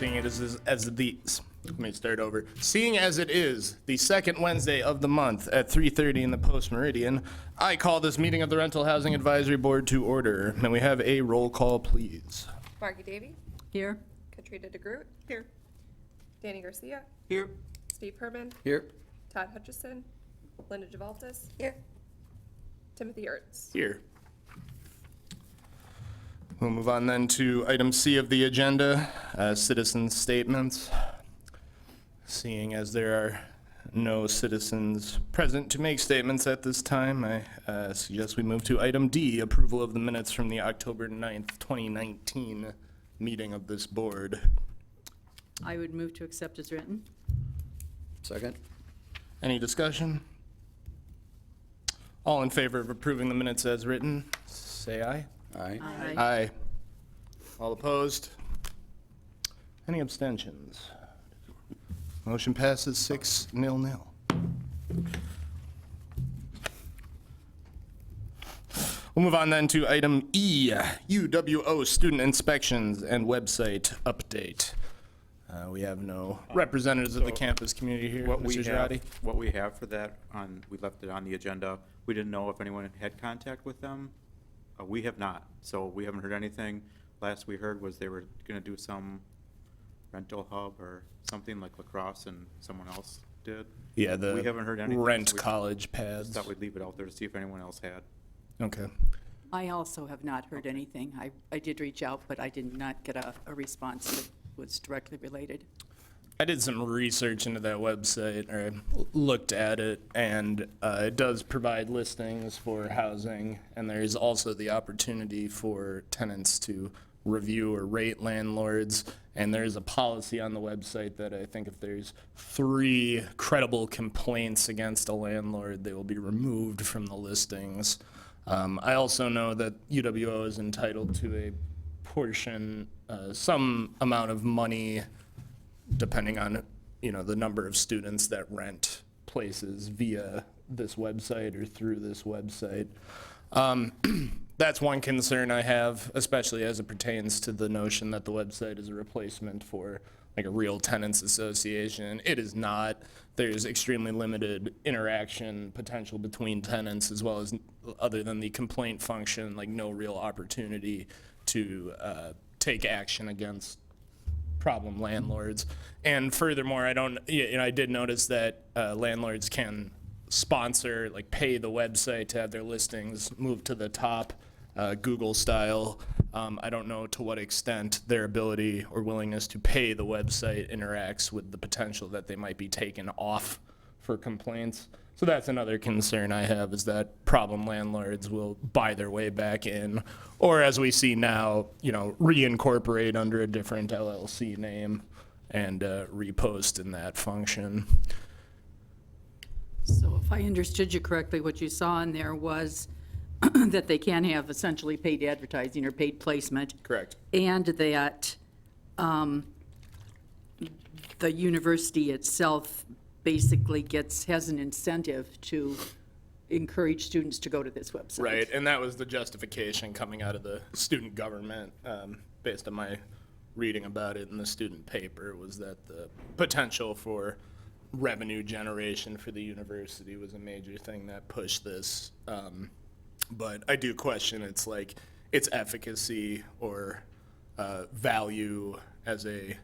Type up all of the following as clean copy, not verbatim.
Seeing it Seeing as it is the second Wednesday of the month at 3:30 in the Post Meridian, I call this meeting of the Rental Housing Advisory Board to order. May we have a roll call, please? Margie Davy. Here. Katrina DeGroot. Here. Danny Garcia. Here. Steve Herman. Here. Todd Hutchison. Linda Javaltis. Here. Timothy Ertz. Here. We'll move on then to item C of the agenda, citizen statements. Seeing as there are no citizens present to make statements at this time, I suggest we move to item D, approval of the minutes from the October 9th, 2019 meeting of this board. I would move to accept as written. Second. Any discussion? All in favor of approving the minutes as written, say aye. Aye. Aye. Aye. All opposed? Any abstentions? Motion passes 6-0. We'll move on then to item E, UWO student inspections and website update. We have no representatives of the campus community here. Mr. Girardi? What we have for that, we left it on the agenda. We didn't know if anyone had contact with them. We have not, so we haven't heard anything. Last we heard was they were going to do some rental hub or something like lacrosse, and someone else did. Yeah, We haven't heard anything, rent so we college pads. thought we'd leave it out there to see if anyone else had. Okay. I also have not heard anything. I did reach out, but I did not get a response that was directly related. I did some research into that website, or I looked at it, and it does provide listings for housing, and there's also the opportunity for tenants to review or rate landlords, and there's a policy on the website that I think if there's 3 credible complaints against a landlord, they will be removed from the listings. I also know that UWO is entitled to a portion, some amount of money, depending on, the number of students that rent places via this website or through this website. That's one concern I have, especially as it pertains to the notion that the website is a replacement for like a real tenants association. It is not. There's extremely limited interaction potential between tenants, as well as, other than the complaint function, like no real opportunity to take action against problem landlords. And furthermore, I did notice that landlords can sponsor, like pay the website to have their listings move to the top, Google style. I don't know to what extent their ability or willingness to pay the website interacts with the potential that they might be taken off for complaints. So that's another concern I have, is that problem landlords will buy their way back in, or as we see now, reincorporate under a different LLC name and repost in that function. So if I understood you correctly, what you saw in there was that they can have essentially paid advertising or paid placement. Correct. And that the university itself basically has an incentive to encourage students to go to this website. Right, and that was the justification coming out of the student government, based on my reading about it in the student paper, was that the potential for revenue generation for the university was a major thing that pushed this. But I do question its efficacy or value as a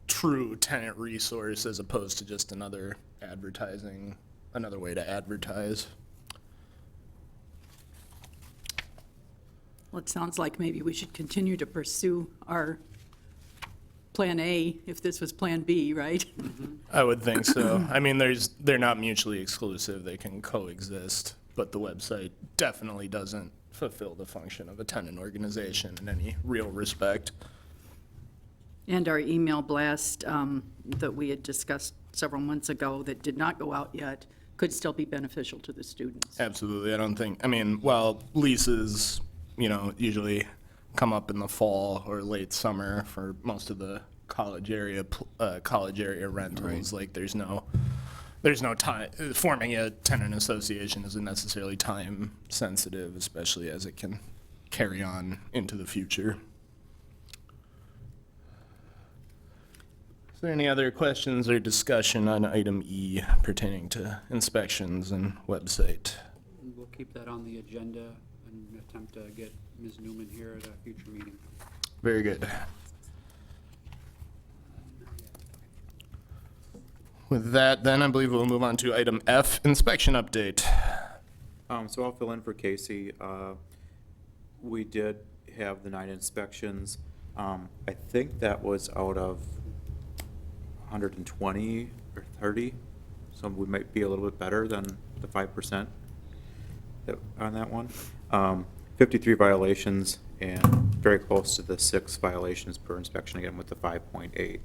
true tenant resource, as opposed to just another way to advertise. Well, it sounds like maybe we should continue to pursue our Plan A if this was Plan B, right? I would think so. I mean, they're not mutually exclusive. They can coexist, but the website definitely doesn't fulfill the function of a tenant organization in any real respect. And our email blast that we had discussed several months ago that did not go out yet could still be beneficial to the students. Absolutely. While leases, usually come up in the fall or late summer for most of the college area rentals. Right. Like there's no time. Forming a tenant association isn't necessarily time sensitive, especially as it can carry on into the future. Is there any other questions or discussion on item E pertaining to inspections and website? We'll keep that on the agenda and attempt to get Ms. Newman here at a future meeting. Very good. With that, then, I believe we'll move on to item F, inspection update. So I'll fill in for Casey. We did have the 9 inspections. I think that was out of 120 or 30, so we might be a little bit better than the 5% on that one. 53 violations and very close to the 6 violations per inspection, again with the 5.8.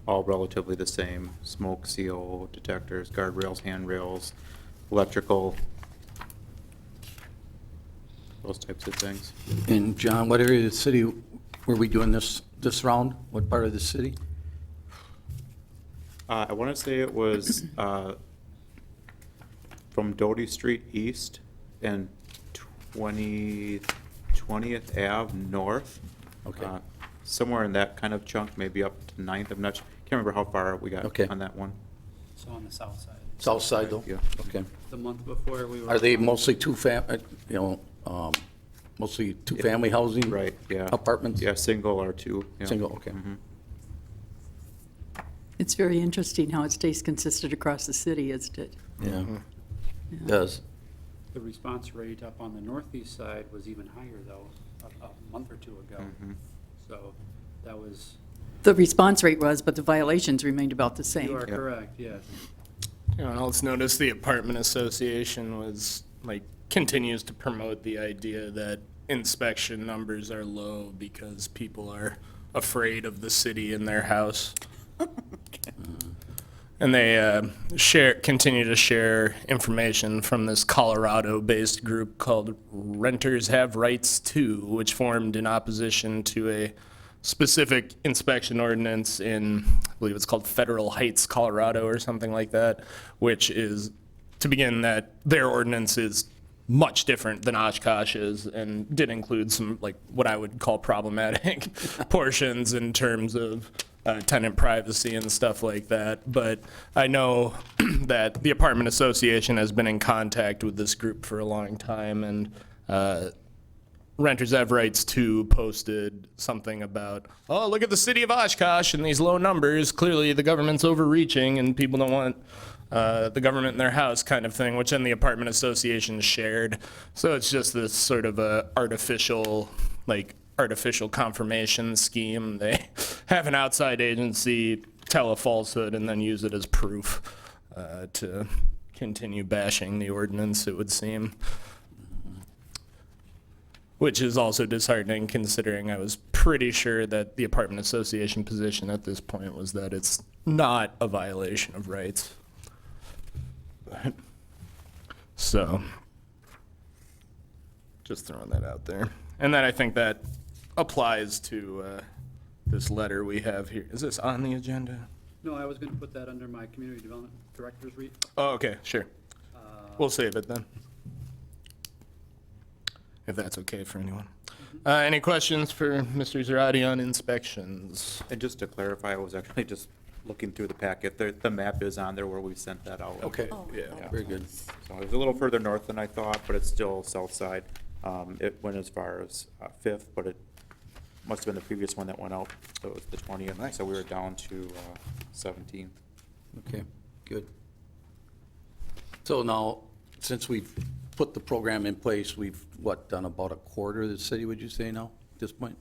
All relatively the same: smoke seal detectors, guardrails, handrails, electrical, those types of things. And John, what area of the city were we doing this round? What part of the city? I want to say it was from Doty Street East and 20th Ave North. Okay. Somewhere in that kind of chunk, maybe up to 9th. I'm not, can't remember how far we got Okay. on that one. So on the south side. South side though? Yeah. Okay. The month before we were. Are they mostly mostly two-family housing? Right, yeah. Apartments? Yeah, single or 2. yeah. Single, okay. Mhm. It's very interesting how it stays consistent across the city, isn't it? Yeah. Does. The response rate up on the northeast side was even higher though, a month or two ago. Mhm. So that was, The response rate was, but the violations remained about the same. you are Yep. correct, yes. You know, and also notice the apartment association continues to promote the idea that inspection numbers are low because people are afraid of the city in their house. And they continue to share information from this Colorado-based group called Renters Have Rights Too, which formed in opposition to a specific inspection ordinance in, I believe it's called Federal Heights, Colorado, or something like that, which is, to begin, that their ordinance is much different than Oshkosh's and did include some, what I would call problematic portions in terms of tenant privacy and stuff like that. But I know that the apartment association has been in contact with this group for a long time, and Renters Have Rights Too posted something about, oh, look at the city of Oshkosh and these low numbers. Clearly the government's overreaching and people don't want the government in their house kind of thing, which then the apartment association shared. So it's just this sort of a artificial confirmation scheme. They have an outside agency tell a falsehood and then use it as proof to continue bashing the ordinance, it would seem. Which is also disheartening considering I was pretty sure that the apartment association position at this point was that it's not a violation of rights. So, just throwing that out there. And then I think that applies to this letter we have here. Is this on the agenda? No, I was gonna put that under my community development director's read. Oh, okay, sure. We'll save it then. If that's okay for anyone. Any questions for Mr. Zarate on inspections? And just to clarify, I was actually just looking through the packet. The map is on there where we sent that out. Okay. Yeah. Very good. So it was a little further north than I thought, but it's still south side. It went as far as 5th, but it must have been the previous one that went out, so it was the 20th. So we were down to 17th. Okay, good. So now, since we've put the program in place, we've, done about a quarter of the city, would you say now, at this point?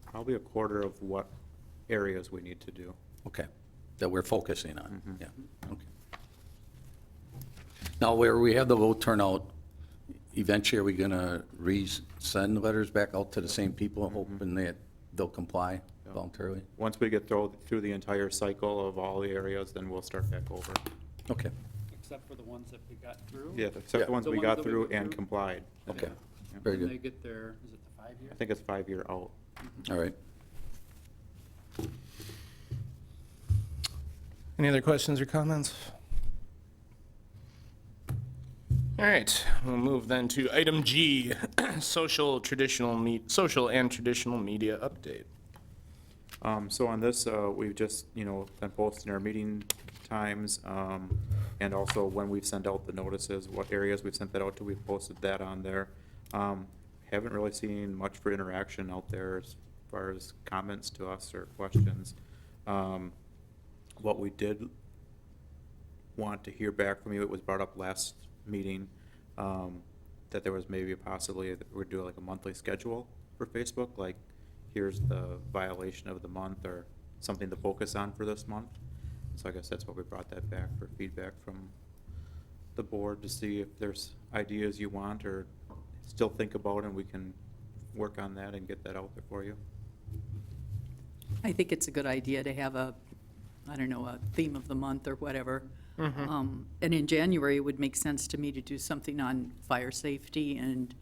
Probably a quarter of what areas we need to do. Okay, that we're focusing on, yeah, okay. Now, where we have the low turnout, eventually are we gonna send letters back out to the same people, hoping that they'll comply voluntarily? Once we get through the entire cycle of all the areas, then we'll start back over. Okay, Except for the ones that we got through? Yeah, except the ones The we ones got that we through went and through? complied. okay, Yeah. very When they good, get their, is it the 5-year? I think it's 5-year out. all right. Any other questions or comments? All right, we'll move then to item G, social and traditional media update. So on this, we've just, been posting our meeting times, and also when we've sent out the notices, what areas we've sent that out to, we've posted that on there. Haven't really seen much for interaction out there as far as comments to us or questions. What we did want to hear back from you, it was brought up last meeting, that there was maybe possibly, that we'd do like a monthly schedule for Facebook, like, here's the violation of the month, or something to focus on for this month. So I guess that's what we brought that back for feedback from the board, to see if there's ideas you want or still think about, and we can work on that and get that out there for you. I think it's a good idea to have a theme of the month or whatever. And in January, it would make sense to me to do something on fire safety and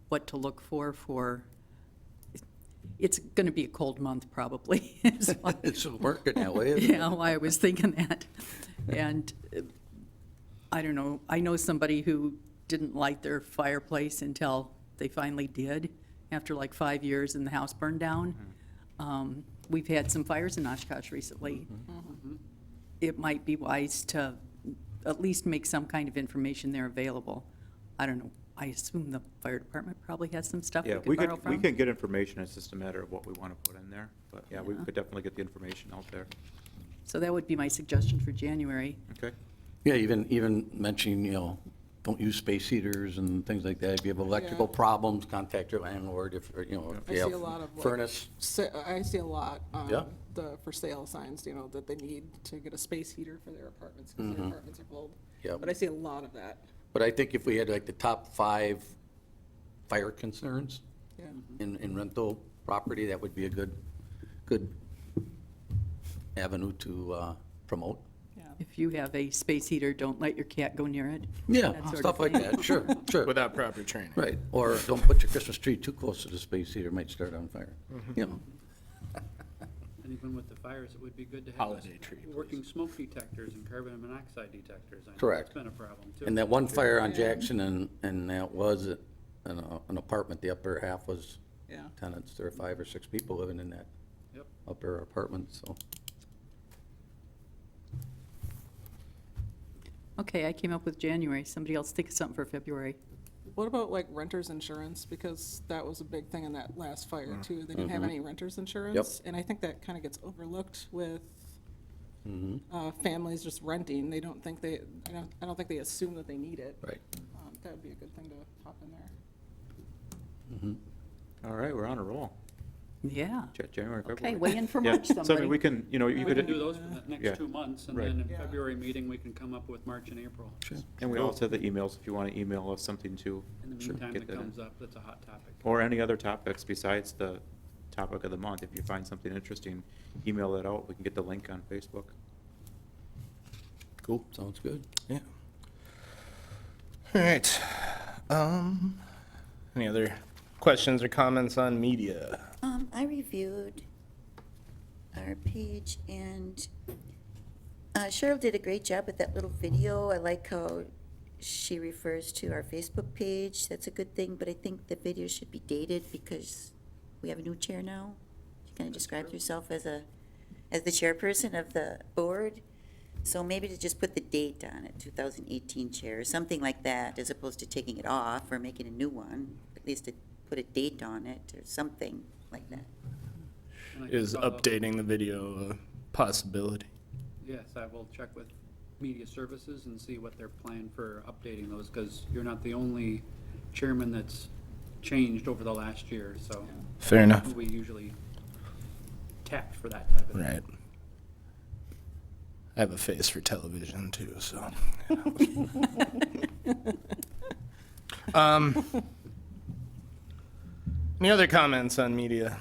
what to look for, it's going to be a cold month probably. So, It's working that way, isn't it? yeah, why I was thinking that. And I don't know, I know somebody who didn't light their fireplace until they finally did, after like 5 years and the house burned down. We've had some fires in Oshkosh recently. It might be wise to at least make some kind of information there available. I don't know, I assume the fire department probably has some stuff we Yeah, could borrow we from. can get information, it's just a matter of what we want to put in there. But yeah, we Yeah. could definitely get the information out there. So that would be my suggestion for January. Okay? Yeah, even mentioning, don't use space heaters and things like that. If you have electrical Yeah. problems, contact your landlord. If, I if see you a have lot of, like, furnace. I see a lot Yeah. on the for sale signs, that they need to get a space heater for their apartments because their apartments are cold. Yeah. But I see a lot of that, But I think if we had like the top 5 fire concerns yeah. in rental property, that would be a good avenue to promote. If you have a space heater, don't let your cat go near it. Yeah, That sort of stuff like thing. that, sure, sure. Without proper training. Right, or don't put your Christmas tree too close to the space heater, it might start on fire. You know, And even with the fires, it would be good to have Holiday tree, please. working smoke detectors and carbon monoxide detectors. I know Correct. It's been a problem too. and that one fire on Jackson, and that was an apartment, the upper half was Yeah. tenants, there were 5 or 6 people living in that Yep. upper apartment, so. Okay, I came up with January. Somebody else think of something for February. What about like renters insurance? Because that was a big thing in that last fire too. They didn't have any renters insurance. And I think that kind of gets overlooked with families just renting. They don't think I don't think they assume that they need it. Right. That would be a good thing to pop in there. All right, we're on a roll. Yeah. January, February. Okay, weigh in for Yeah, March, so I mean, somebody. we can, you We could. can do those for the Yeah. next 2 months, and Right. then in Yeah. February meeting, we can come up with March and April. And we also have the emails, if you want to email us something too. In the meantime, Get that that in. comes up, that's a hot topic. Or any other topics besides the topic of the month. If you find something interesting, email it out. We can get the link on Facebook. Cool, sounds good. Yeah. All right. Any other questions or comments on media? I reviewed our page, and Cheryl did a great job with that little video. I like how she refers to our Facebook page. That's a good thing, but I think the video should be dated because we have a new chair now. You kind of described yourself as the chairperson of the board. So maybe to just put the date on it, 2018 chair, or something like that, as opposed to taking it off or making a new one. At least to put a date on it or something like that. And I can Is follow up- updating the video a possibility? Yes, I will check with media services and see what their plan for updating those, because you're not the only chairman that's changed over the last year, so Fair enough. we usually tap for that type of thing. Right. I have a face for television too, so. Any other comments on media?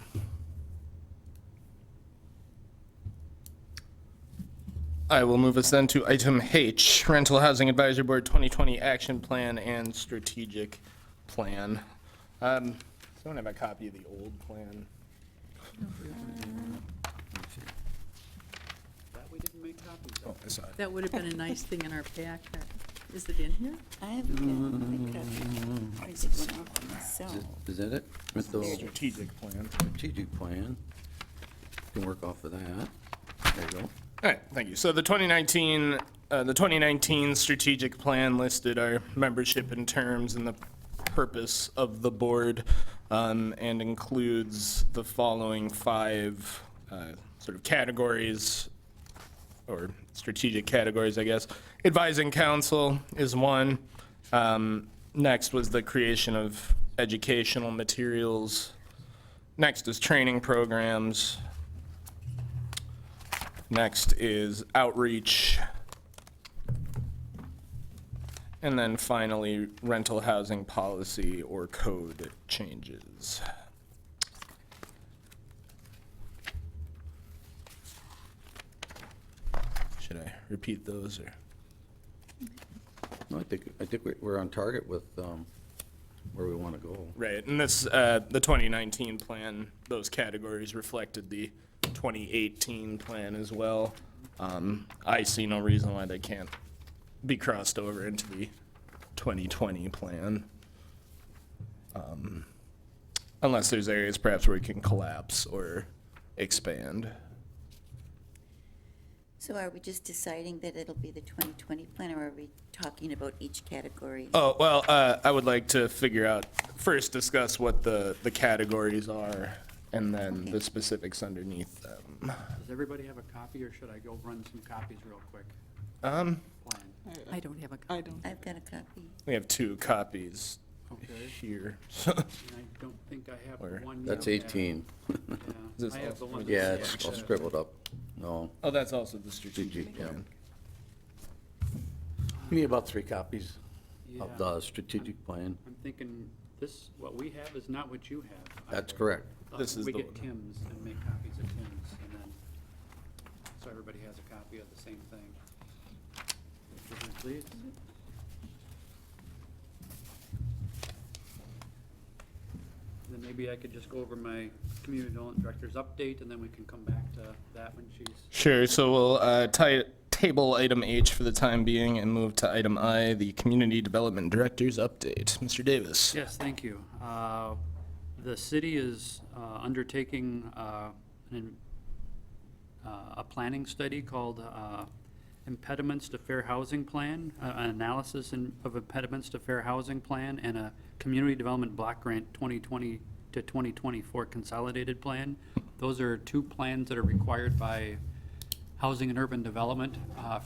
I will move us then to item H, Rental Housing Advisory Board 2020 Action Plan and Strategic Plan. Someone have a copy of the old plan? That we didn't make copies Oh, of. I saw it. That would have been a nice thing in our pack. Is it in here? I haven't got my copy. Or is it one off on myself? Is that it? With the Strategic Plan. strategic plan? Can work off of that. There you go. All right, thank you. So the 2019 strategic plan listed our membership and terms and the purpose of the board, and includes the following 5 sort of categories, or strategic categories, I guess. Advising council is one. Next was the creation of educational materials. Next is training programs. Next is outreach. And then finally, rental housing policy or code changes. Should I repeat those, or? No, I think we're on target with where we want to go. Right, and this, the 2019 plan, those categories reflected the 2018 plan as well. I see no reason why they can't be crossed over into the 2020 plan. Unless there's areas perhaps where we can collapse or expand. So are we just deciding that it'll be the 2020 plan, or are we talking about each category? Oh, well, I would like to figure out, first discuss what the categories are, and then Okay. the specifics underneath them. Does everybody have a copy, or should I go run some copies real quick? Um, Plan. I don't have a I don't. I've got a copy. we have 2 copies Okay. here. And I don't think I have Where? the one. That's you 18. have. This Yeah, I have the also- one. Yeah, that's it's all access. scribbled up. No. Oh, that's also the strategic Yeah. plan. We need about 3 copies Yeah. of the strategic plan. I'm thinking this, what we have is not what you have. That's either. correct. This is We the get one. Tim's and make copies of Tim's, and then, so everybody has a copy of the same thing. Please. Then maybe I could just go over my community development director's update, and then we can come back to that when she's. Sure, so we'll table item H for the time being and move to item I, the Community Development Director's update. Mr. Davis. Yes, thank you. The city is undertaking a planning study called Impediments to Fair Housing Plan, an analysis of impediments to fair housing plan, and a Community Development Block Grant 2020 to 2024 consolidated plan. Those are 2 plans that are required by Housing and Urban Development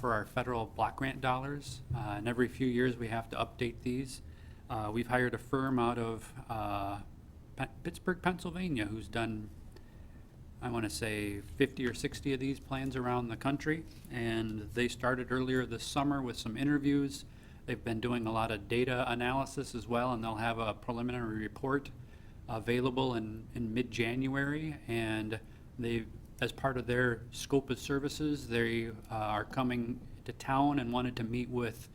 for our federal block grant dollars. And every few years, we have to update these. We've hired a firm out of Pittsburgh, Pennsylvania, who's done, I want to say, 50 or 60 of these plans around the country. And they started earlier this summer with some interviews. They've been doing a lot of data analysis as well, and they'll have a preliminary report available in mid-January. And they, as part of their scope of services, they are coming to town and wanted to meet with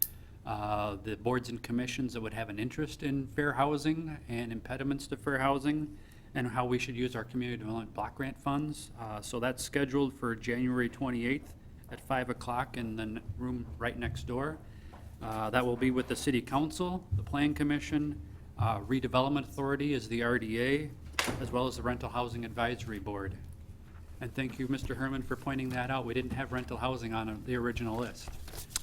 the boards and commissions that would have an interest in fair housing and impediments to fair housing, and how we should use our community development block grant funds. So that's scheduled for January 28th at 5 o'clock in the room right next door. That will be with the city council, the plan commission, redevelopment authority is the RDA, as well as the rental housing advisory board. And thank you, Mr. Herman, for pointing that out. We didn't have rental housing on the original list.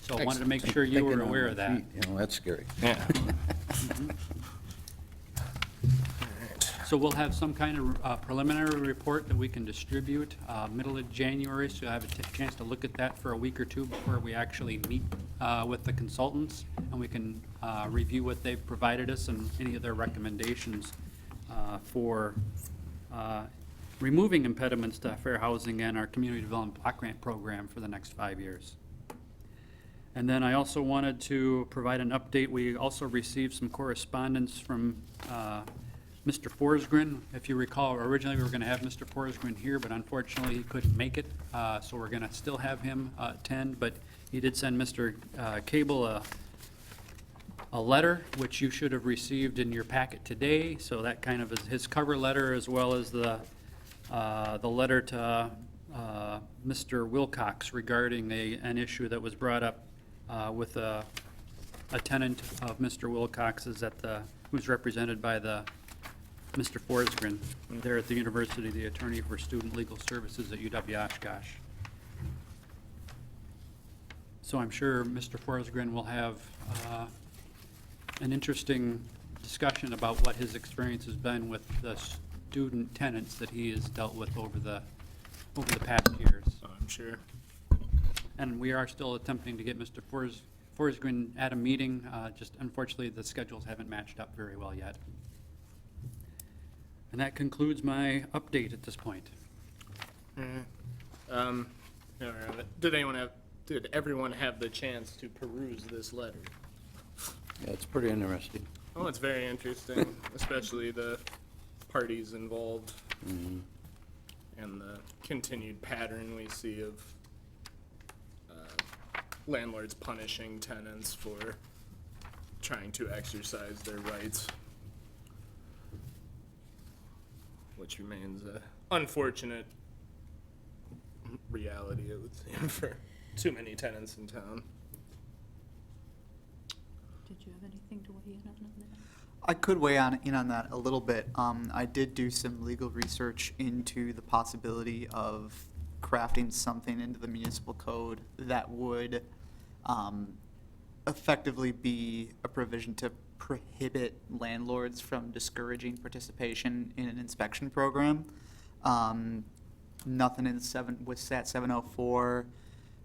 So I wanted to make sure you were Thinking on aware my of that. feet, You know, that's scary. Yeah. So we'll have some kind of preliminary report that we can distribute middle of January, so I have a chance to look at that for a week or 2 before we actually meet with the consultants, and we can review what they've provided us and any of their recommendations for removing impediments to fair housing and our community development block grant program for the next 5 years. And then I also wanted to provide an update. We also received some correspondence from Mr. Forsgren. If you recall, originally we were going to have Mr. Forsgren here, but unfortunately he couldn't make it, so we're going to still have him attend. But he did send Mr. Cable a letter, which you should have received in your packet today. So that kind of is his cover letter, as well as the letter to Mr. Wilcox regarding an issue that was brought up with a tenant of Mr. Wilcox's who's represented by the Mr. Forsgren, there at the university, the attorney for student legal services at UW Oshkosh. So I'm sure Mr. Forsgren will have an interesting discussion about what his experience has been with the student tenants that he has dealt with over the past years. I'm sure. And we are still attempting to get Mr. Forsgren at a meeting, just unfortunately, the schedules haven't matched up very well yet. And that concludes my update at this point. Did everyone have the chance to peruse this letter? Yeah, it's pretty interesting. Oh, it's very interesting, especially the parties involved and the continued pattern we see of landlords punishing tenants for trying to exercise their rights, which remains an unfortunate reality, it would seem, for too many tenants in town. Did you have anything to weigh in on that? I could in on that a little bit. I did do some legal research into the possibility of crafting something into the municipal code that would effectively be a provision to prohibit landlords from discouraging participation in an inspection program. Nothing in with SAT 704,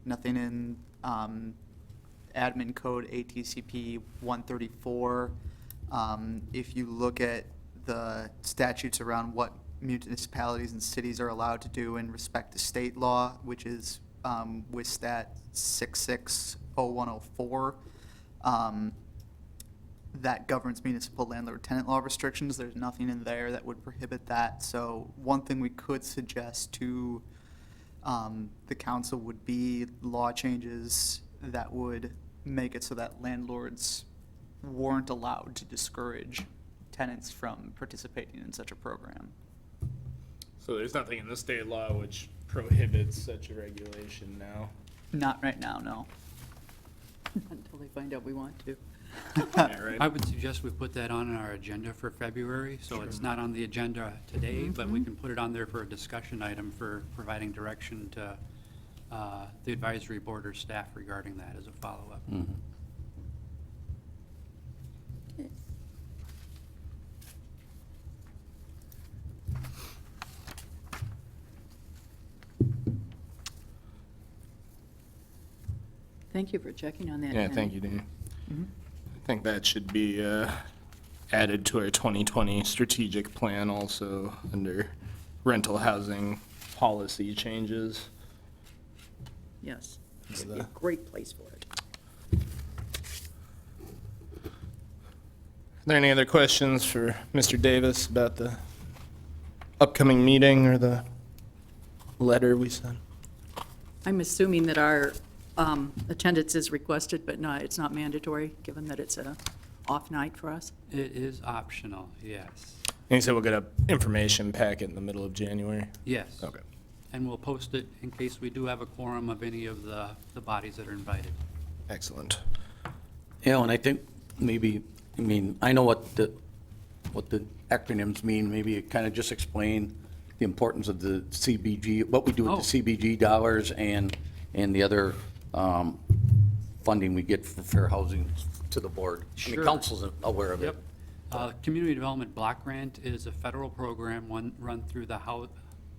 nothing in admin code ATCP 134. If you look at the statutes around what municipalities and cities are allowed to do in respect to state law, which is with stat 660104, that governs municipal landlord-tenant law restrictions. There's nothing in there that would prohibit that. So one thing we could suggest to the council would be law changes that would make it so that landlords weren't allowed to discourage tenants from participating in such a program. So there's nothing in the state law which prohibits such a regulation now. Not right now, no. Until they find out we want to. Yeah, right? I would suggest we put that on our agenda for February, so it's not on the agenda today, but we can put it on there for a discussion item for providing direction to the advisory board or staff regarding that as a follow-up. Thank you for checking on that. Yeah, Danny. thank you, Dan. I think that should be added to our 2020 strategic plan also under rental housing policy changes. Yes, For it'd be the- a great place for it. Are there any other questions for Mr. Davis about the upcoming meeting or the letter we sent? I'm assuming that our attendance is requested, but no, it's not mandatory, given that it's a off night for us. It is optional, yes. And you said we'll get an information packet in the middle of January? Yes. Okay. And we'll post it in case we do have a quorum of any of the bodies that are invited. Excellent. Yeah, and I think maybe, I mean, I know what the acronyms mean. Maybe it kind of just explain the importance of the CBG, what we do with the CBG dollars and the other funding we get for fair housing to the board. I mean, Sure. council's aware of it. Yep. Community Development Block Grant is a federal program run through the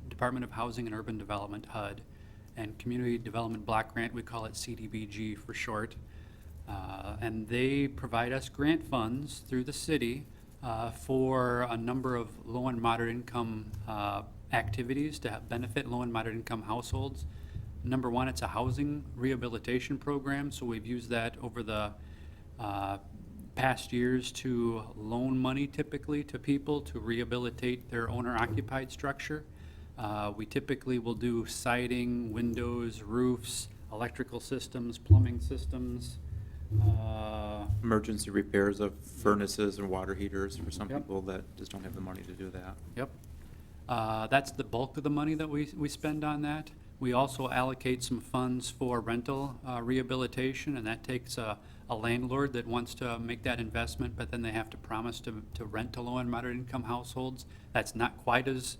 Department of Housing and Urban Development, HUD. And Community Development Block Grant, we call it CDBG for short. And they provide us grant funds through the city for a number of low and moderate income activities to benefit low and moderate income households. Number one, it's a housing rehabilitation program, so we've used that over the past years to loan money typically to people to rehabilitate their owner-occupied structure. We typically will do siding, windows, roofs, electrical systems, plumbing systems. Emergency repairs of furnaces and water heaters for some Yep. people that just don't have the money to do that. Yep. That's the bulk of the money that we spend on that. We also allocate some funds for rental rehabilitation, and that takes a landlord that wants to make that investment, but then they have to promise to rent to low and moderate income households. That's not quite as,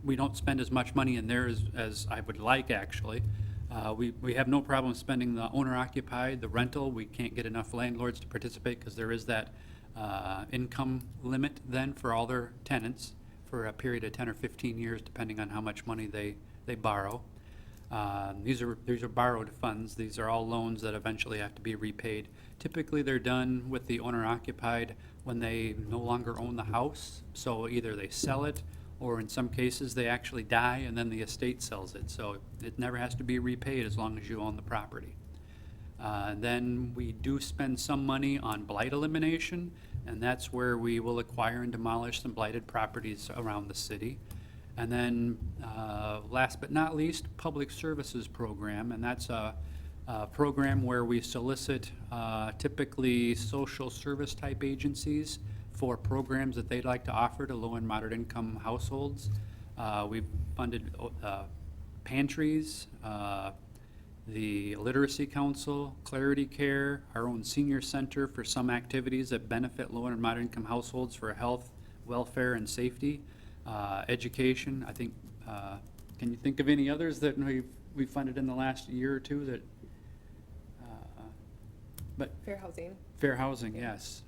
we don't spend as much money in there as I would like, actually. We have no problem spending the owner occupied, the rental. We can't get enough landlords to participate because there is that income limit then for all their tenants for a period of 10 or 15 years, depending on how much money they borrow. These are borrowed funds. These are all loans that eventually have to be repaid. Typically, they're done with the owner occupied when they no longer own the house. So either they sell it, or in some cases, they actually die and then the estate sells it. So it never has to be repaid as long as you own the property. Then we do spend some money on blight elimination, and that's where we will acquire and demolish some blighted properties around the city. And then, last but not least, Public Services Program, and that's a program where we solicit typically social service type agencies for programs that they'd like to offer to low and moderate income households. We've funded pantries, the Literacy Council, Clarity Care, our own senior center for some activities that benefit low and moderate income households for health, welfare, and safety. Education, I think, can you think of any others that we've funded in the last year or two that, Fair housing. fair housing, yes.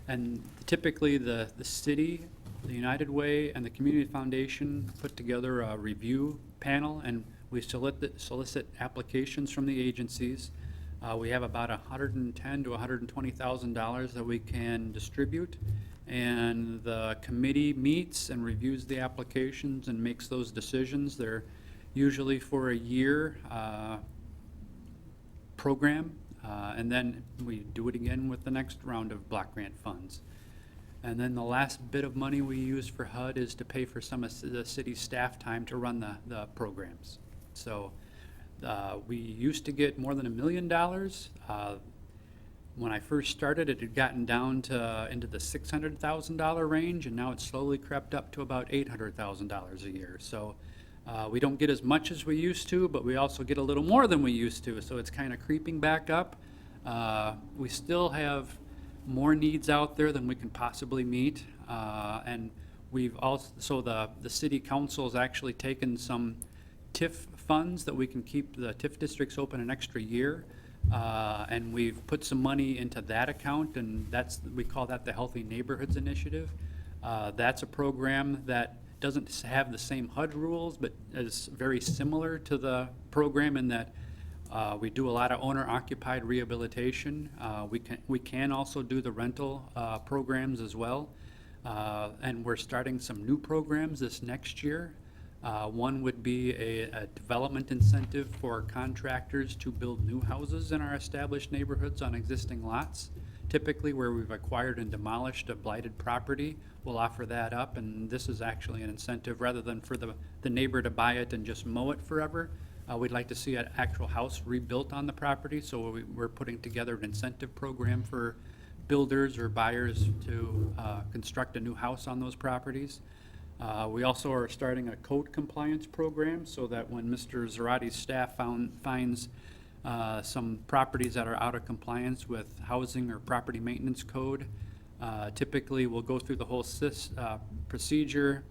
And typically the city, the United Way, and the Community Foundation put together a review panel, and we solicit applications from the agencies. We have about $110,000 to $120,000 that we can distribute. And the committee meets and reviews the applications and makes those decisions. They're usually for a year program, and then we do it again with the next round of block grant funds. And then the last bit of money we use for HUD is to pay for some of the city's staff time to run the programs. So we used to get more than $1 million. When I first started, it had gotten down to into the $600,000 range, and now it's slowly crept up to about $800,000 a year. So we don't get as much as we used to, but we also get a little more than we used to. So it's kind of creeping back up. We still have more needs out there than we can possibly meet, and we've also, so the city council has actually taken some TIF funds that we can keep the TIF districts open an extra year. And we've put some money into that account, and we call that the Healthy Neighborhoods Initiative. That's a program that doesn't have the same HUD rules, but is very similar to the program in that we do a lot of owner-occupied rehabilitation. We can also do the rental programs as well. And we're starting some new programs this next year. One would be a development incentive for contractors to build new houses in our established neighborhoods on existing lots. Typically, where we've acquired and demolished a blighted property, we'll offer that up, and this is actually an incentive rather than for the neighbor to buy it and just mow it forever. We'd like to see an actual house rebuilt on the property, so we're putting together an incentive program for builders or buyers to construct a new house on those properties. We also are starting a code compliance program so that when Mr. Zarati's staff finds some properties that are out of compliance with housing or property maintenance code, typically we'll go through the whole procedure.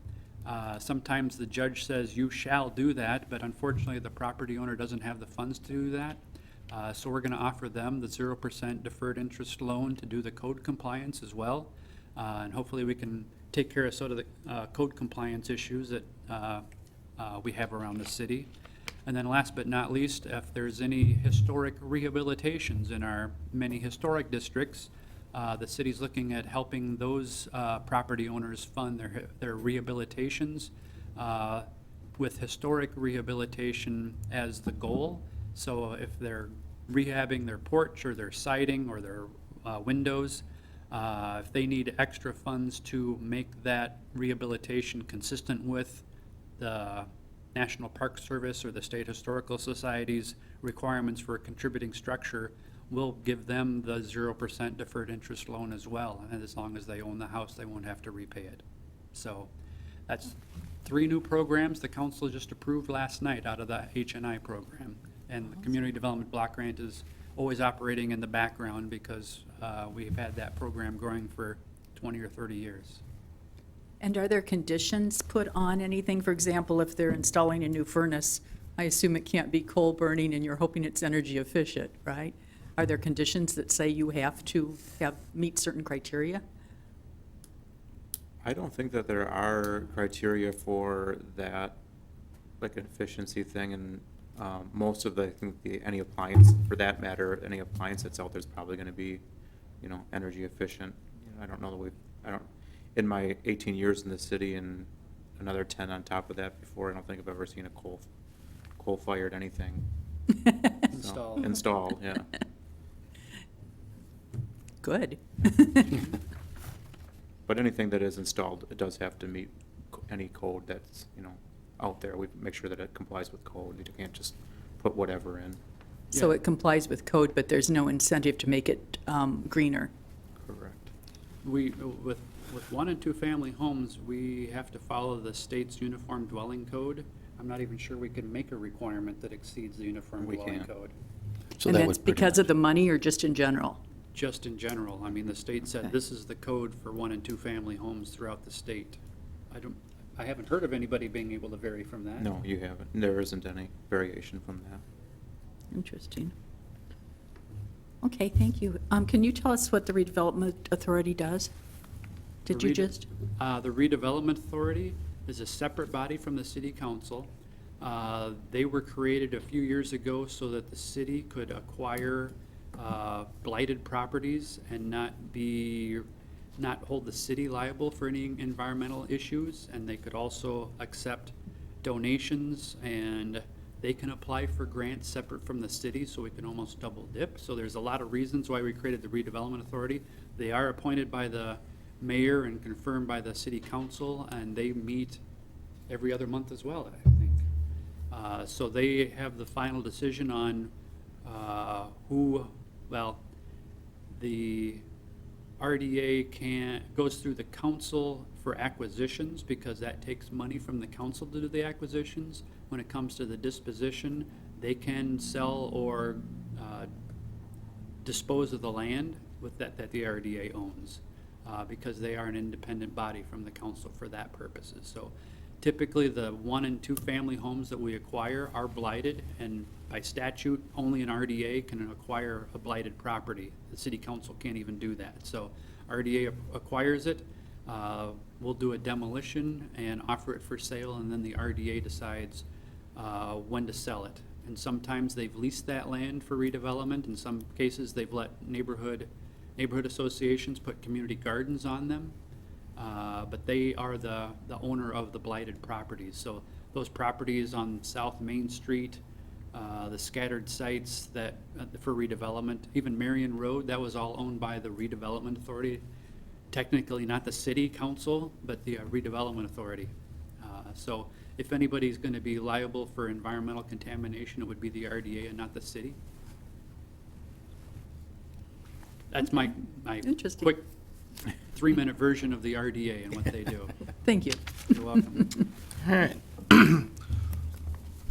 Sometimes the judge says you shall do that, but unfortunately the property owner doesn't have the funds to do that. So we're going to offer them the 0% deferred interest loan to do the code compliance as well. And hopefully we can take care of sort of the code compliance issues that we have around the city. And then last but not least, if there's any historic rehabilitations in our many historic districts, the city's looking at helping those property owners fund their rehabilitations with historic rehabilitation as the goal. So if they're rehabbing their porch or their siding or their windows, if they need extra funds to make that rehabilitation consistent with the National Park Service or the State Historical Society's requirements for a contributing structure, we'll give them the 0% deferred interest loan as well. And as long as they own the house, they won't have to repay it. So That's 3 new programs the council just approved last night out of the HNI program. And the Community Development Block Grant is always operating in the background because we've had that program growing for 20 or 30 years. And are there conditions put on anything? For example, if they're installing a new furnace, I assume it can't be coal burning and you're hoping it's energy efficient, right? Are there conditions that say you have to meet certain criteria? I don't think that there are criteria for that, like an efficiency thing, and most of the, I think, any appliance, for that matter, any appliance that's out there is probably gonna be, you know, energy efficient. You know, I don't know that in my 18 years in the city and another 10 on top of that before, I don't think I've ever seen a coal-fired anything. So, installed, yeah. Good. But anything that is installed, it does have to meet any code that's, you know, out there. We make sure that it complies with code. You can't just put whatever in. So Yeah. it complies with code, but there's no incentive to make it greener. Correct. With 1 and 2 family homes, we have to follow the state's uniform dwelling code. I'm not even sure we can make a requirement that exceeds the uniform We dwelling can't. code. So And that that's would pretty because much- of the money or just in general? Just in general, I mean, the state said this is the code for 1 and 2 family homes throughout the state. I haven't heard of anybody being able to vary from that. No, you haven't. There isn't any variation from that. Interesting. Okay, thank you. Can you tell us what the redevelopment authority does? Did you just? The redevelopment authority is a separate body from the city council. They were created a few years ago so that the city could acquire blighted properties and not hold the city liable for any environmental issues, and they could also accept donations, and they can apply for grants separate from the city, so we can almost double dip. So there's a lot of reasons why we created the redevelopment authority. They are appointed by the mayor and confirmed by the city council, and they meet every other month as well, I think. So they have the final decision on the RDA goes through the council for acquisitions, because that takes money from the council to do the acquisitions. When it comes to the disposition, they can sell or dispose of the land that the RDA owns, because they are an independent body from the council for that purposes. So typically, the 1 and 2 family homes that we acquire are blighted, and by statute, only an RDA can acquire a blighted property. The city council can't even do that. So RDA acquires it, we'll do a demolition and offer it for sale, and then the RDA decides when to sell it. And sometimes they've leased that land for redevelopment. In some cases, they've let neighborhood associations put community gardens on them. But they are the owner of the blighted properties. So those properties on South Main Street, the scattered sites that, for redevelopment, even Marion Road, that was all owned by the redevelopment authority. Technically not the city council, but the redevelopment authority. So if anybody's gonna be liable for environmental contamination, it would be the RDA and not the city. That's my Interesting. quick 3-minute version of the RDA and what they do. Thank you. You're welcome. All right.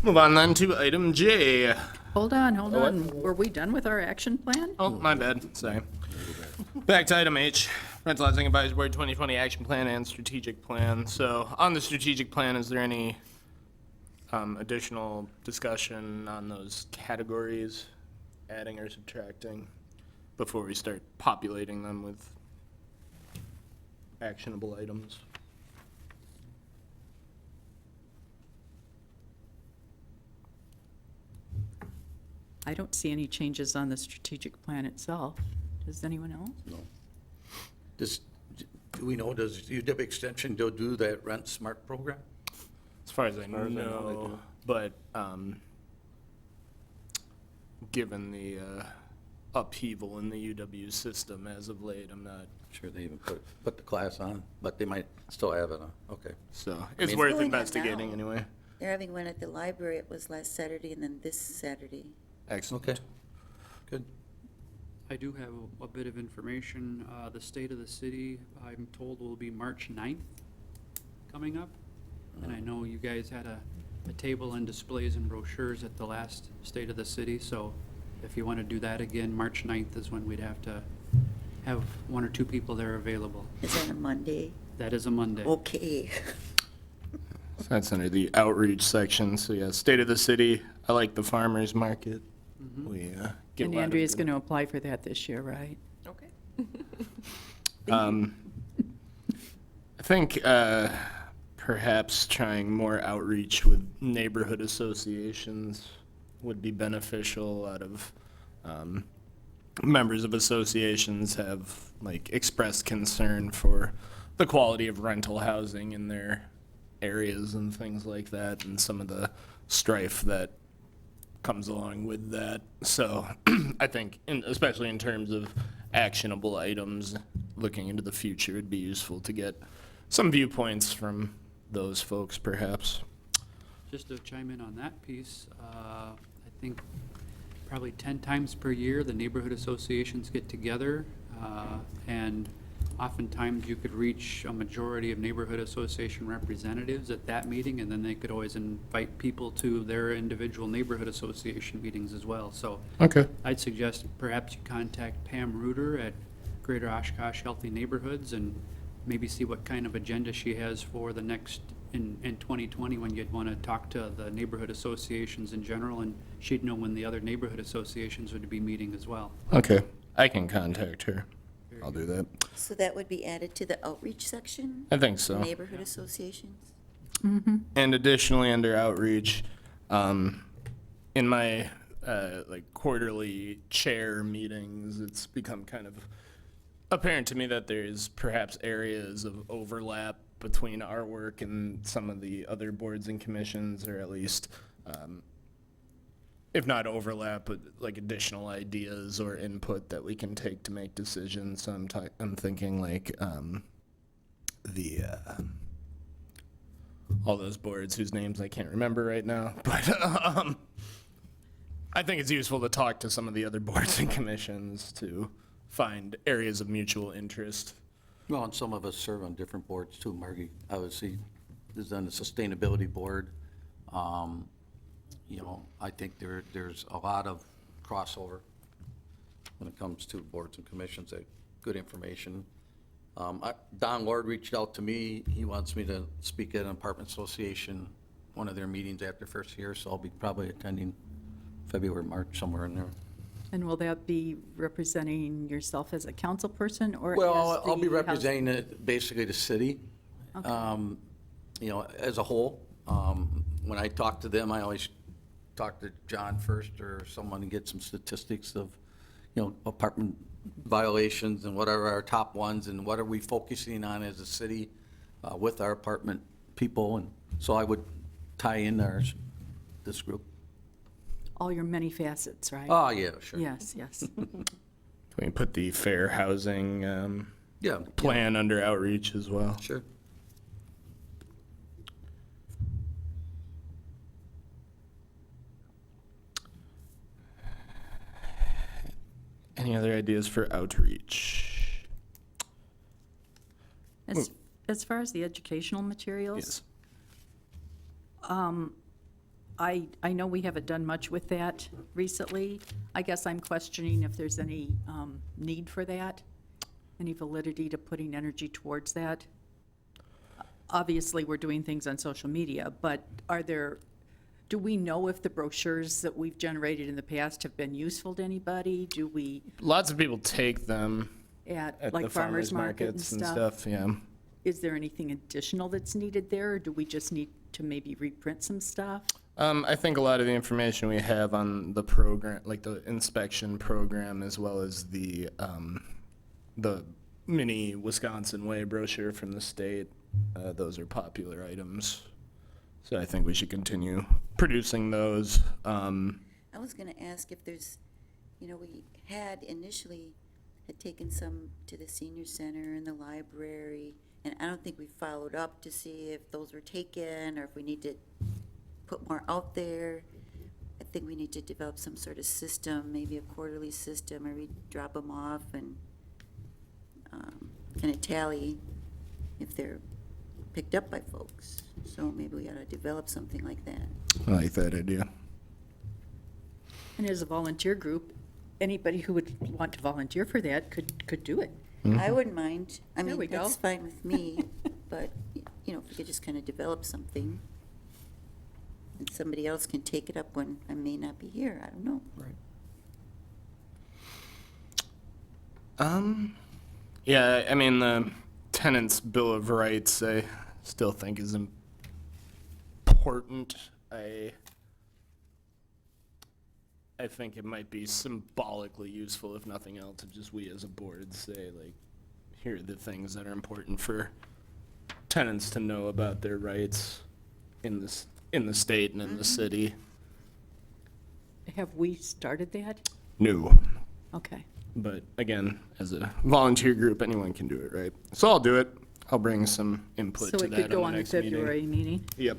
Move on then to item J. Hold on. Were we done with our action plan? Oh, my bad, sorry. Back to item H, Rental Housing Advisory Board 2020 Action Plan and Strategic Plan. So on the strategic plan, is there any additional discussion on those categories, adding or subtracting, before we start populating them with actionable items? I don't see any changes on the strategic plan itself. Does anyone else? No. Do we know, does UW Extension do that Rent Smart program? As far as I far as I know, they know, do. but given the upheaval in the UW system as of late, I'm not Sure, they even put the class on, but they might still have it on, okay. so. It's mean- worth Going on investigating now. anyway. They're having one at the library. It was last Saturday and then this Saturday. Excellent. Okay, good. I do have a bit of information. The state of the city, I'm told, will be March 9th coming up. And I know you guys had a table and displays and brochures at the last State of the City, so if you want to do that again, March 9th is when we'd have to have 1 or 2 people there available. Is that a Monday? That is a Monday. Okay. That's under the outreach section, so yeah, State of the City, I like the farmer's market. We get And a lot of Andrea's good- going to apply for that this year, right? Okay. I think perhaps trying more outreach with neighborhood associations would be beneficial. A lot of members of associations have like expressed concern for the quality of rental housing in their areas and things like that, and some of the strife that comes along with that. So I think, especially in terms of actionable items, looking into the future, it'd be useful to get some viewpoints from those folks, perhaps. Just to chime in on that piece, I think probably 10 times per year, the neighborhood associations get together, and oftentimes you could reach a majority of neighborhood association representatives at that meeting, and then they could always invite people to their individual neighborhood association meetings as well. So Okay. I'd suggest perhaps you contact Pam Reuter at Greater Oshkosh Healthy Neighborhoods and maybe see what kind of agenda she has for the next, in 2020, when you'd want to talk to the neighborhood associations in general, and she'd know when the other neighborhood associations would be meeting as well. Okay. I can contact her. I'll do that. So that would be added to the outreach section? I think so. Neighborhood associations? And additionally, under outreach, in my like quarterly chair meetings, it's become kind of apparent to me that there's perhaps areas of overlap between our work and some of the other boards and commissions, or at least, if not overlap, but like additional ideas or input that we can take to make decisions. So I'm thinking like all those boards whose names I can't remember right now, but I think it's useful to talk to some of the other boards and commissions to find areas of mutual interest. Well, and some of us serve on different boards too. Margie, obviously, is on the Sustainability Board. You know, I think there's a lot of crossover when it comes to boards and commissions, good information. Don Lord reached out to me. He wants me to speak at an apartment association, one of their meetings after first year, so I'll be probably attending February, March, somewhere in there. And will that be representing yourself as a council person or Well, as I'll be the house- representing basically the city, you know, as a whole. When I talk to them, I always talk to John first or someone to get some statistics of, you know, apartment violations and what are our top ones and what are we focusing on as a city with our apartment people. And so I would tie in this group. All your many facets, right? Oh, yeah, sure. Yes, yes. Can we put the fair housing Yeah. plan under outreach as well? Sure. Any other ideas for outreach? As far as the educational materials, Yes. I know we haven't done much with that recently. I guess I'm questioning if there's any need for that, any validity to putting energy towards that. Obviously, we're doing things on social media, but do we know if the brochures that we've generated in the past have been useful to anybody? Do we, Lots of people take them at at like the farmers market and markets and stuff? stuff, yeah. Is there anything additional that's needed there, or do we just need to maybe reprint some stuff? I think a lot of the information we have on the program, like the inspection program, as well as the mini Wisconsin Way brochure from the state, those are popular items. So I think we should continue producing those. I was gonna ask if there's, you know, we had initially had taken some to the senior center and the library, and I don't think we followed up to see if those were taken or if we need to put more out there. I think we need to develop some sort of system, maybe a quarterly system, where we drop them off and kind of tally if they're picked up by folks. So maybe we ought to develop something like that. I like that idea. And as a volunteer group, anybody who would want to volunteer for that could do it. I wouldn't mind. I There we mean, go. that's fine with me, but, you know, if we could just kind of develop something, and somebody else can take it up when I may not be here, I don't know. Yeah, I mean, the tenant's Bill of Rights, I still think is important. I think it might be symbolically useful, if nothing else, to just we as a board say, like, here are the things that are important for tenants to know about their rights in the state and in the city. Have we started that? No. Okay. But again, as a volunteer group, anyone can do it, right? So I'll do it. I'll bring some input So to it that could go on the next meeting. February meeting? Yep.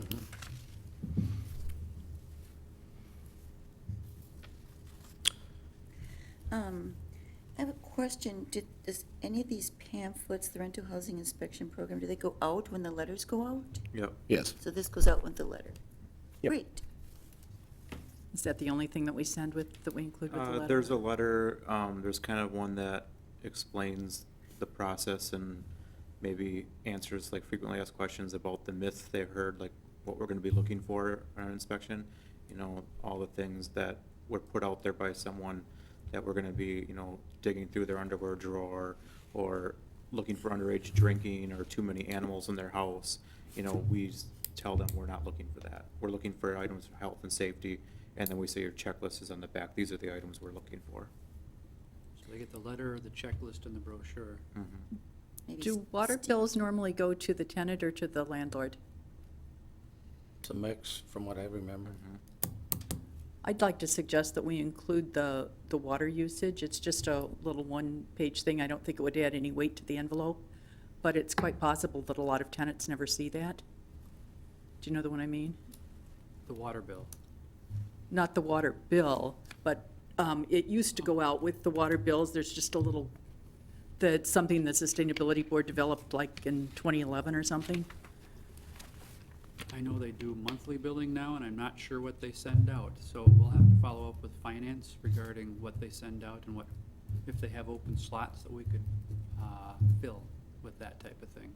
I have a question. Does any of these pamphlets, the rental housing inspection program, do they go out when the letters go out? Yep. Yes. So this goes out with the letter? Yep. Great. Is that the only thing that we send with, that we include with the letter? There's a letter, there's kind of one that explains the process and maybe answers like frequently asked questions about the myths they've heard, like what we're gonna be looking for on an inspection. You know, all the things that were put out there by someone that we're gonna be, you know, digging through their underwear drawer or looking for underage drinking or too many animals in their house. You know, we tell them we're not looking for that. We're looking for items for health and safety, and then we say your checklist is on the back. These are the items we're looking for. So they get the letter, the checklist, and the brochure. Maybe Do water bills normally go to the tenant or to the landlord? It's a mix, from what I remember. I'd like to suggest that we include the water usage. It's just a little one-page thing. I don't think it would add any weight to the envelope, but it's quite possible that a lot of tenants never see that. Do you know the one I mean? The water bill. Not the water bill, but it used to go out with the water bills. There's just a little, that's something the Sustainability Board developed like in 2011 or something. I know they do monthly billing now, and I'm not sure what they send out. So we'll have to follow up with finance regarding what they send out and what, if they have open slots that we could fill with that type of thing.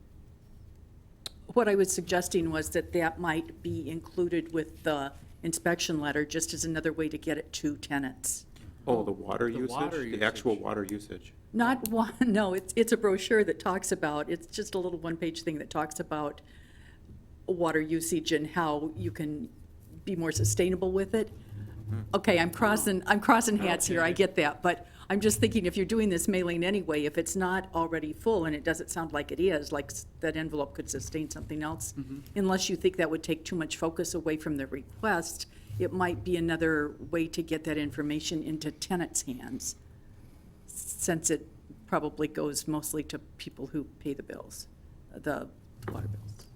What I was suggesting was that that might be included with the inspection letter, just as another way to get it to tenants. Oh, the water The usage? water The actual usage. water usage. Not one, no, it's a brochure that talks about, it's just a little one-page thing that talks about water usage and how you can be more sustainable with it. Okay, I'm crossing hats here, I Okay. get that, but I'm just thinking if you're doing this mailing anyway, if it's not already full, and it doesn't sound like it is, like that envelope could sustain something else, unless you think that would take too much focus away from the request, it might be another way to get that information into tenants' hands, since it probably goes mostly to people who pay the bills, the water bills.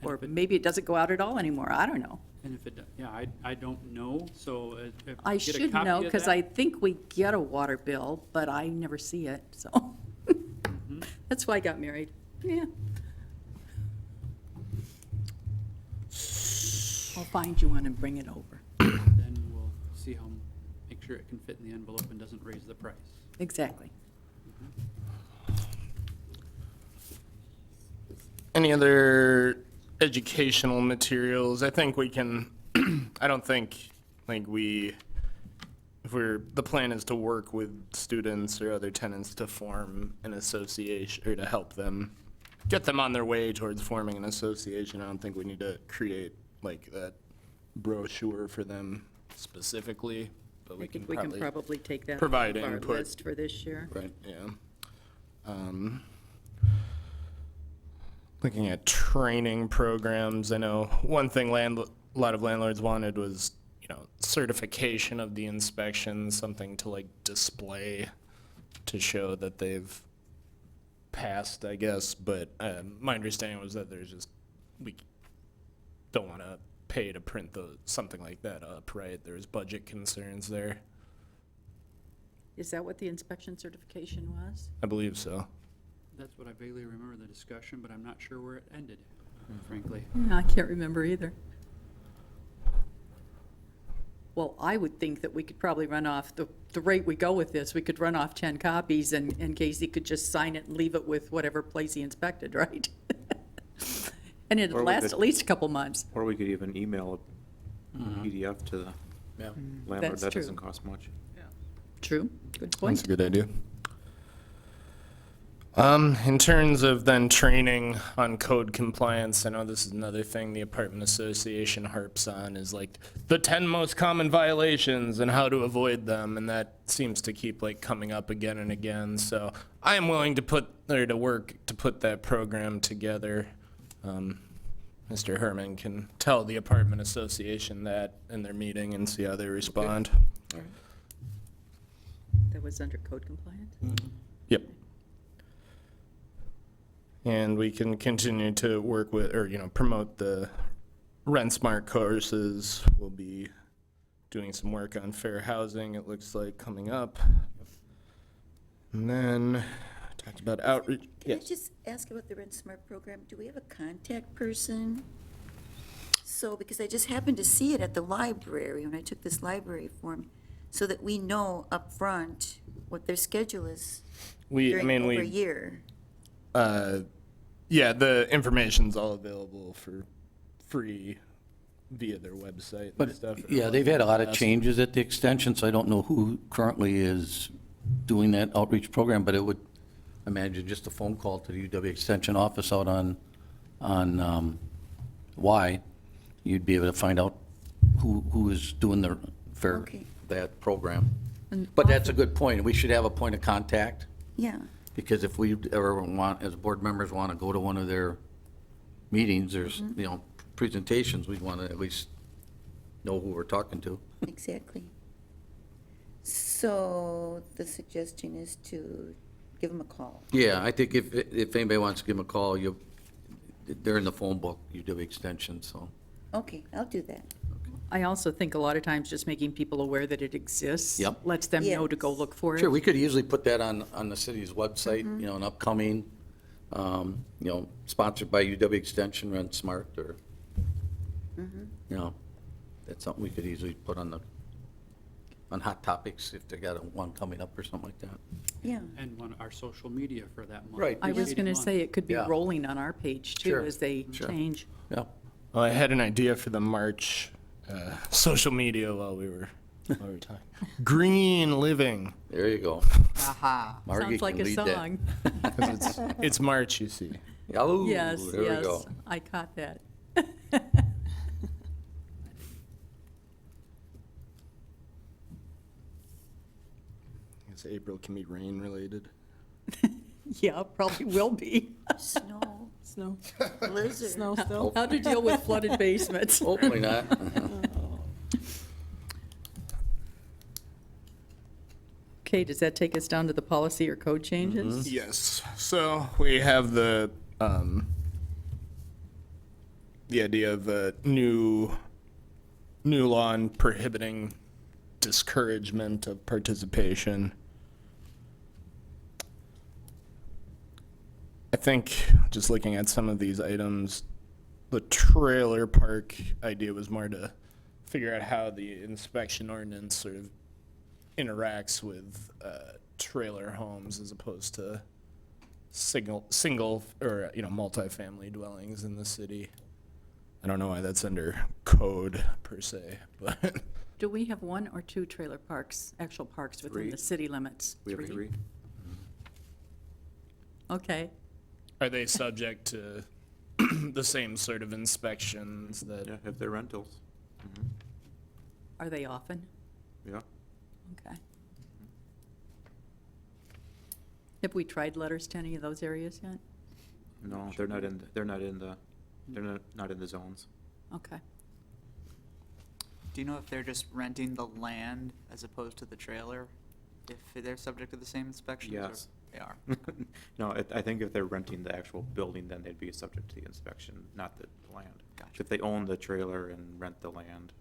And Or if it- maybe it doesn't go out at all anymore, I don't know. And if it, yeah, I don't know, so if. I get a should copy know, of because that- I think we get a water bill, but I never see it, so. That's why I got married, yeah. I'll find you one and bring it over. Then we'll see how, make sure it can fit in the envelope and doesn't raise the price. Exactly. Any other educational materials? I think we can, I don't think, like the plan is to work with students or other tenants to form an association, or to help them, get them on their way towards forming an association. I don't think we need to create like that brochure for them specifically, but I we can think we can probably, probably take that provide off our input. list for this year. Right. yeah. Looking at training programs, I know one thing a lot of landlords wanted was, certification of the inspection, something to like display to show that they've passed, I guess. But my understanding was that we don't want to pay to print something like that up, right? There's budget concerns there. Is that what the inspection certification was? I believe so. That's what I vaguely remember the discussion, but I'm not sure where it ended. frankly. Yeah, I can't remember either. Well, I would think that we could probably run off, the rate we go with this, we could run off 10 copies and Casey could just sign it and leave it with whatever place he inspected, right? And Or it'd we last could- at least a couple months. Or we could even email a PDF to the Yeah. landlord. That's That true. doesn't cost much. True, good That's point. a good idea. In terms of then training on code compliance, I know this is another thing the apartment association harps on is like the 10 most common violations and how to avoid them, and that seems to keep like coming up again and again. So I am willing to work to put that program together. Mr. Herman can tell the apartment association that in their meeting and see how they respond. That was under code compliance? Yep. And we can continue to work with, or, promote the Rent Smart courses. We'll be doing some work on fair housing, it looks like, coming up. And then, talked about outreach. Can I Yes. just ask about the Rent Smart program? Do we have a contact person? So, because I just happened to see it at the library when I took this library form, so that we know up front what their schedule is during over a year. Yeah, the information's all available for free via their website and But, stuff. yeah, they've had a lot of changes at the extension, so I don't know who currently is doing that outreach program, but it would, imagine just a phone call to the UW Extension office out on Y, you'd be able to find out who is doing the fair, Okay. that program. And But that's a good point. We should have a point of contact, Yeah, because if we ever want, as board members, want to go to one of their meetings, there's, presentations, we'd want to at least know who we're talking to. exactly. So the suggestion is to give them a call. Yeah, I think if anybody wants to give them a call, they're in the phone book, UW Extension, so. Okay, I'll do that. I also think a lot of times just making people aware that it exists. Yep. Lets them know to go Yes. look for it. Sure, we could easily put that on the city's website, an upcoming, sponsored by UW Extension, Rent Smart, or, that's something we could easily put on Hot Topics if they got one coming up or something like that. Yeah, And on our social media for that month. Right. I was Creative going to month. say it could be Yeah. rolling on our page too Sure, as they sure. change. Yeah. Well, I had an idea for the March social media while we were talking. Green living, There you go. Aha. Margie Sounds like can a lead that. song. because it's March, you see. Oh, Yes, there we yes, go. I caught that. I guess April can be rain related. Yeah, probably will be. snow, Snow, blizzard. snow still. How to deal with flooded basements. Hopefully not. Okay, does that take us down to the policy or code changes? Yes. So we have the idea of a new law on prohibiting discouragement of participation. I think just looking at some of these items, the trailer park idea was more to figure out how the inspection ordinance sort of interacts with trailer homes as opposed to single or multifamily dwellings in the city. I don't know why that's under code per se, but Do we have one or two trailer parks, actual parks within Three. the city limits? We have three. Okay. are they subject to the same sort of inspections that? Yeah, if they're rentals. Are they often? Yeah. Okay. Have we tried letters to any of those areas yet? No, they're not in the zones. Okay. Do you know if they're just renting the land as opposed to the trailer? If they're subject to the same inspections? or- Yes. They are. No, I think if they're renting the actual building, then they'd be subject to the inspection, not the land. Gotcha. If they own the trailer and rent the land,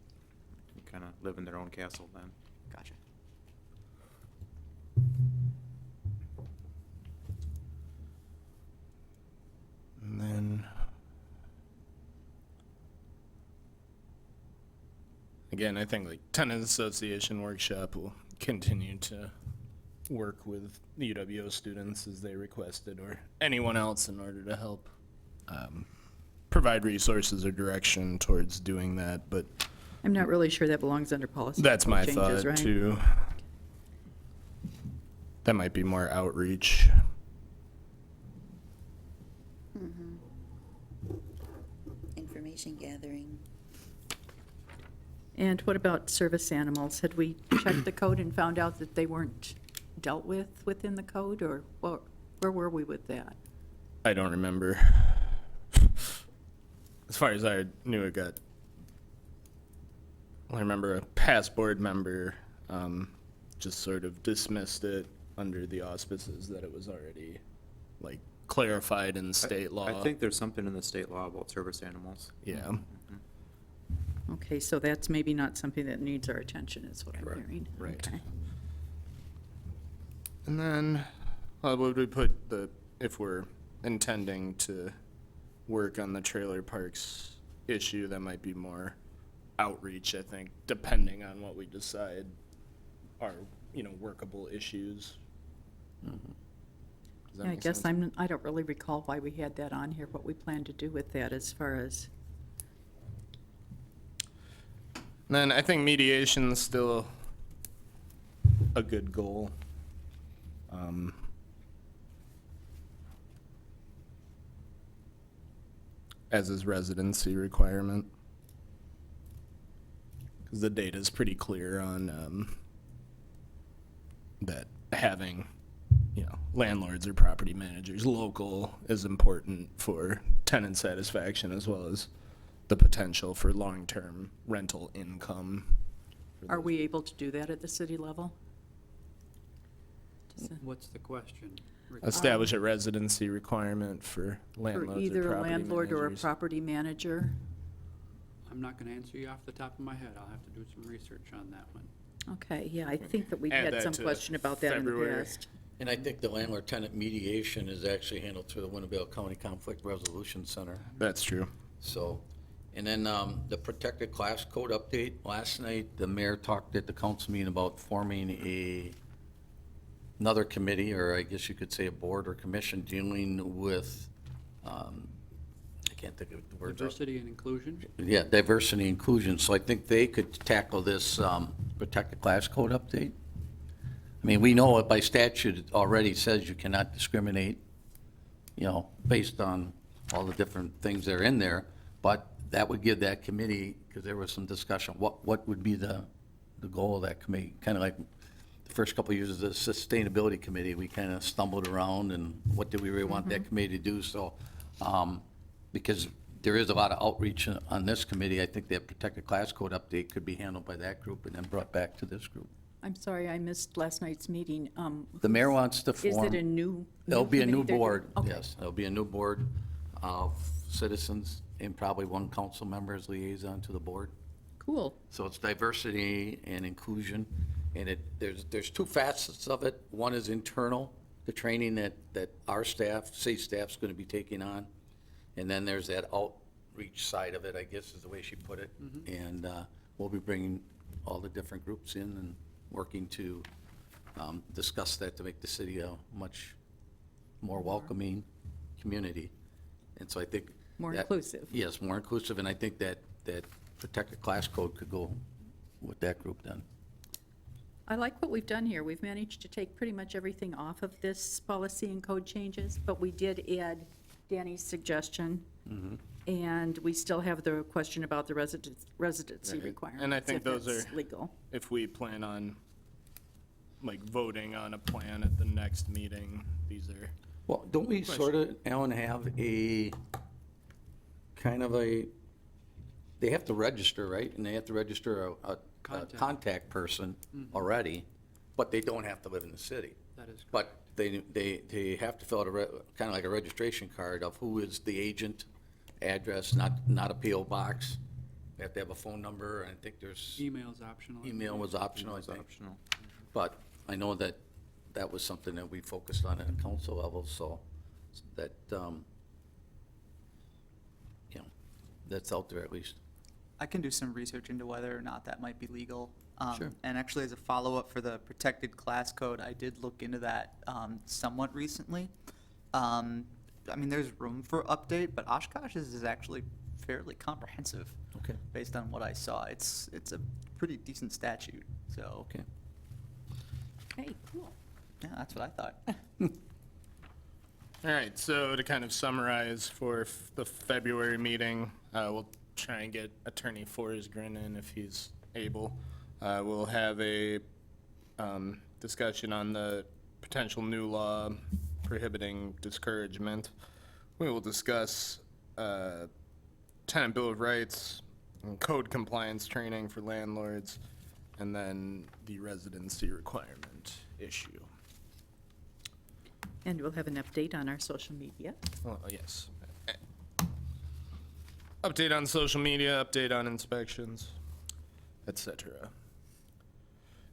and kind of live in their own castle then. Gotcha. And then again, I think like tenant association workshop will continue to work with the UWO students as they requested, or anyone else, in order to help provide resources or direction towards doing that. But I'm not really sure that belongs under policy. that's my changes, thought right? too. That might be more outreach. Information gathering. And what about service animals? Had we checked the code and found out that they weren't dealt with within the code, or where were we with that? I don't remember. As far as I knew, it got. I remember a past board member just sort of dismissed it under the auspices that it was already like clarified in state law. I think there's something in the state law about service animals. Yeah. Okay, so that's maybe not something that needs our attention, is what I'm Correct. hearing. Right. Okay. And then, what would we put if we're intending to work on the trailer parks issue? That might be more outreach, I think, depending on what we decide are, workable issues. Does that Yeah, I make guess sense? I don't really recall why we had that on here, what we plan to do with that as far as, Then I think mediation is still a good goal. As is residency requirement. Because the data is pretty clear on that having, landlords or property managers local is important for tenant satisfaction, as well as the potential for long-term rental income. for are those. we able to do that at the city level? Does it- What's the question? Establish a residency requirement for For landlords or either a property landlord or a managers. property manager? I'm not gonna answer you off the top of my head. I'll have to do some research on that one. Okay, yeah, I think that we've Add had that some to question about that in the February. past. And I think the landlord-tenant mediation is actually handled through the Winnebago County Conflict Resolution Center. That's true. So, and then the protected class code update. Last night, the mayor talked at the council meeting about forming another committee, or I guess you could say a board or commission, dealing with, I can't think of the word. Diversity and inclusion? Yeah, diversity and inclusion. So I think they could tackle this protected class code update. I mean, we know it by statute, it already says you cannot discriminate, based on all the different things that are in there. But that would give that committee, because there was some discussion, what would be the goal of that committee? Kind of like the first couple of years of the sustainability committee, we kind of stumbled around, and what did we really want that committee to do? So, because there is a lot of outreach on this committee, I think that protected class code update could be handled by that group and then brought back to this group. I'm sorry, I missed last night's meeting. The mayor wants to Is form. it a new? There'll be a new committee they're doing? board, Okay. yes. There'll be a new board of citizens and probably one council member as liaison to the board. Cool. So it's diversity and inclusion, and there's two facets of it. One is internal, the training that our staff, city staff's gonna be taking on. And then there's that outreach side of it, I guess is the way she put it. And we'll be bringing all the different groups in and working to discuss that to make the city a much more welcoming community. And so I think. More that- inclusive. Yes, more inclusive, and I think that protected class code could go with that group then. I like what we've done here. We've managed to take pretty much everything off of this policy and code changes, but we did add Danny's suggestion. And we still have the question about the residency Right. requirements. And I think if those it's are- legal. If we plan on, voting on a plan at the next meeting, these are. Well, don't we sort of, Alan, have a, kind of a, they have to register, right? And they have to register a Contact. contact person already, but they don't have to live in the city. That is correct. But they have to fill out kind of like a registration card of who is the agent, address, not a PO box. They have to have a phone number, and I think there's, Email's optional. email was optional, I It's think. optional. But I know that that was something that we focused on at a council level, so that, that's out there at least. I can do some research into whether or not that might be legal. Sure. And actually, as a follow-up for the protected class code, I did look into that somewhat recently. I mean, there's room for update, but Oshkosh's is actually fairly comprehensive. Okay. Based on what I saw, it's a pretty decent statute. So Okay. Okay, cool. yeah, that's what I thought. All right, so to kind of summarize for the February meeting, we'll try and get Attorney Forsgren in if he's able. We'll have a discussion on the potential new law prohibiting discouragement. We will discuss tenant bill of rights and code compliance training for landlords, and then the residency requirement issue. And we'll have an update on our social media. Oh, yes. Update on social media, update on inspections, etc.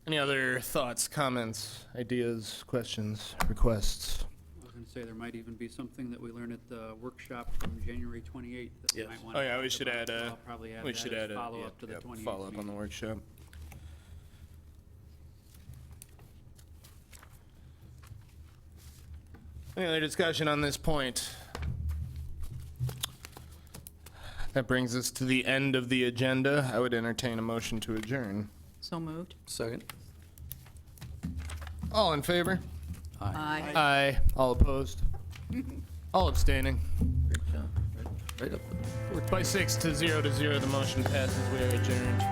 Any other thoughts, comments, ideas, questions, requests? I was gonna say, there might even be something that we learned at the workshop from January 28th that we Yes. might want to Oh, yeah, talk we should about. add So a, I'll probably add we that should as add a, follow-up to the 28th follow-up on the meeting. workshop. Any other discussion on this point? That brings us to the end of the agenda. I would entertain a motion to adjourn. So moved. Second? All in favor? Aye. Aye. All opposed? All abstaining. Great job. Right up. By 6 to 0 to 0, the motion passes. We are adjourned.